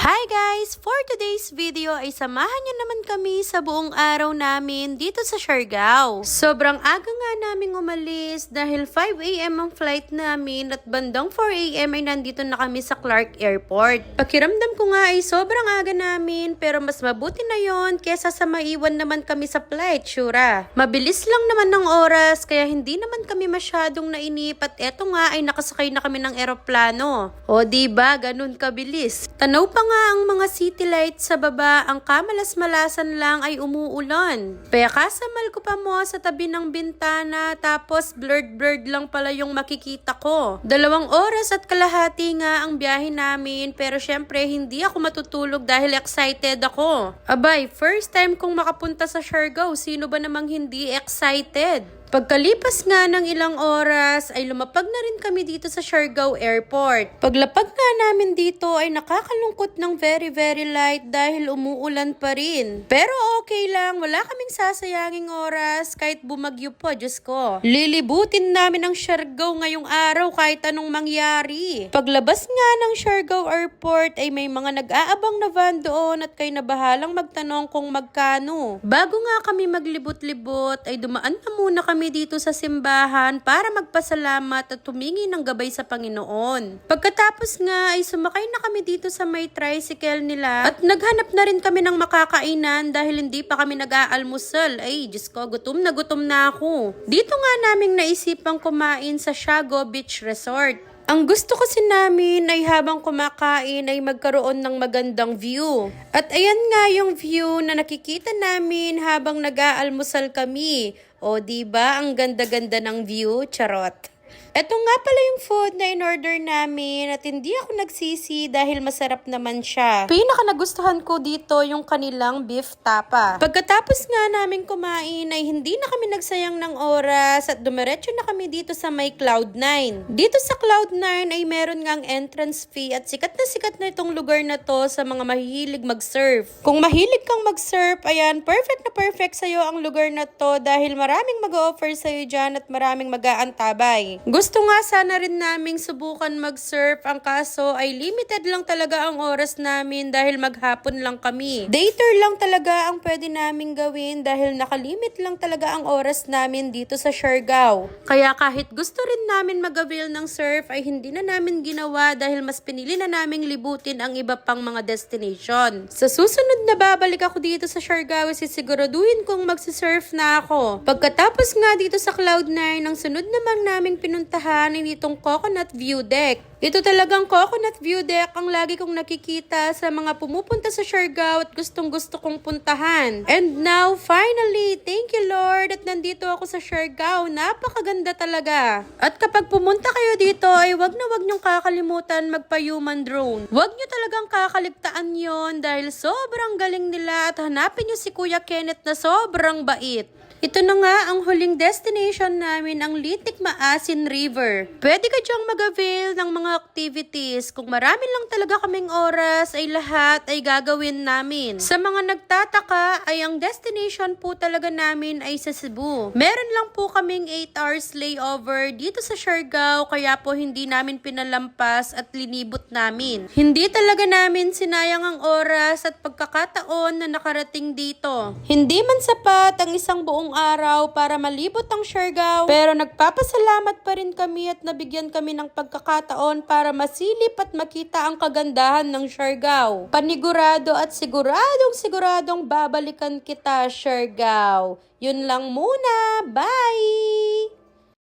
Hi guys! For today's video ay samahan niyo naman kami sa buong araw namin dito sa Siargao. Sobrang aga nga naming umalis dahil 5 AM ang flight namin at bandang 4 AM ay nandito na kami sa Clark Airport. Pakiramdam ko nga ay sobrang aga namin pero mas mabuti na yon kesa sa maiwan naman kami sa flight, syura. Mabilis lang naman ng oras kaya hindi naman kami masyadong nainip at eto nga ay nakasakay na kami ng eroplano. O diba, ganun kabilis. Tanaw pa nga ang mga city lights sa baba, ang kamalas-malasan lang ay umuulan. Kaya kasamal ko pa mo sa tabi ng bintana tapos blurred lang pala yung makikita ko. 2 oras at kalahati nga ang biyahe namin pero syempre hindi ako matutulog dahil excited ako. Abay, first time kong makapunta sa Siargao, sino ba namang hindi excited? Pagkalipas nga ng ilang oras ay lumapag na rin kami dito sa Siargao Airport. Paglapag nga namin dito ay nakakalungkot ng very light dahil umuulan pa rin. Pero okay lang, wala kaming sasayanging oras kahit bumagyo po, Diyos ko. Lilibutin namin ang Siargao ngayong araw kahit anong mangyari. Paglabas nga ng Siargao Airport ay may mga nag-aabang na van doon at kayo na bahalang magtanong kung magkano. Bago nga kami maglibot-libot ay dumaan na muna kami dito sa simbahan para magpasalamat at tumingi ng gabay sa Panginoon. Pagkatapos nga ay sumakay na kami dito sa may tricycle nila at naghanap na rin kami ng makakainan dahil hindi pa kami nag-aalmusal. Ay, Diyos ko, gutom na ako. Dito nga naming naisipang kumain sa Siago Beach Resort. Ang gusto kasi namin ay habang kumakain ay magkaroon ng magandang view. At ayan nga yung view na nakikita namin habang nag-aalmusal kami. O diba, ang ganda-ganda ng view, charot. Eto nga pala yung food na in-order namin at hindi ako nagsisi dahil masarap naman siya. Pinaka nagustuhan ko dito yung kanilang beef tapa. Pagkatapos nga namin kumain ay hindi na kami nagsayang ng oras at dumiretso na kami dito sa may Cloud9. Dito sa Cloud9 ay meron ngang entrance fee at sikat na itong lugar na to sa mga mahihilig mag-surf. Kung mahilig kang mag-surf, ayan, perfect sa'yo ang lugar na to dahil maraming mag-offer sa'yo dyan at maraming mag-aantabay. Gusto nga sana rin naming subukan mag-surf, ang kaso ay limited lang talaga ang oras namin dahil maghapon lang kami. Day-tour lang talaga ang pwede naming gawin dahil nakalimit lang talaga ang oras namin dito sa Siargao. Kaya kahit gusto rin namin mag-avail ng surf ay hindi na namin ginawa dahil mas pinili na naming libutin ang iba pang mga destination. Sa susunod na babalik ako dito sa Siargao, sisiguraduhin kong magsisurf na ako. Pagkatapos nga dito sa Cloud9, ang sunod naman naming pinuntahan itong Coconut View Deck. Ito talagang Coconut View Deck ang lagi kong nakikita sa mga pumupunta sa Siargao at gustong-gusto kong puntahan. And now, finally, thank you Lord at nandito ako sa Siargao. Napakaganda talaga. At kapag pumunta kayo dito ay wag niyong kakalimutan magpa-human drone. Wag niyo talagang kakaligtaan yon dahil sobrang galing nila at hanapin niyo si Kuya Kenneth na sobrang bait. Ito na nga ang huling destination namin, ang Litik Maasin River. Pwede ka diyang mag-avail ng mga activities. Kung marami lang talaga kaming oras, ay lahat ay gagawin namin. Sa mga nagtataka, ay ang destination po talaga namin ay sa Cebu. Meron lang po kaming 8 hours layover dito sa Siargao, kaya po hindi namin pinalampas at linibot namin. Hindi talaga namin sinayang ang oras at pagkakataon na nakarating dito. Hindi man sapat ang isang buong araw para malibot ang Siargao, pero nagpapasalamat pa rin kami at nabigyan kami ng pagkakataon para masilip at makita ang kagandahan ng Siargao. Panigurado at siguradong babalikan kita, Siargao. Yun lang muna. Bye!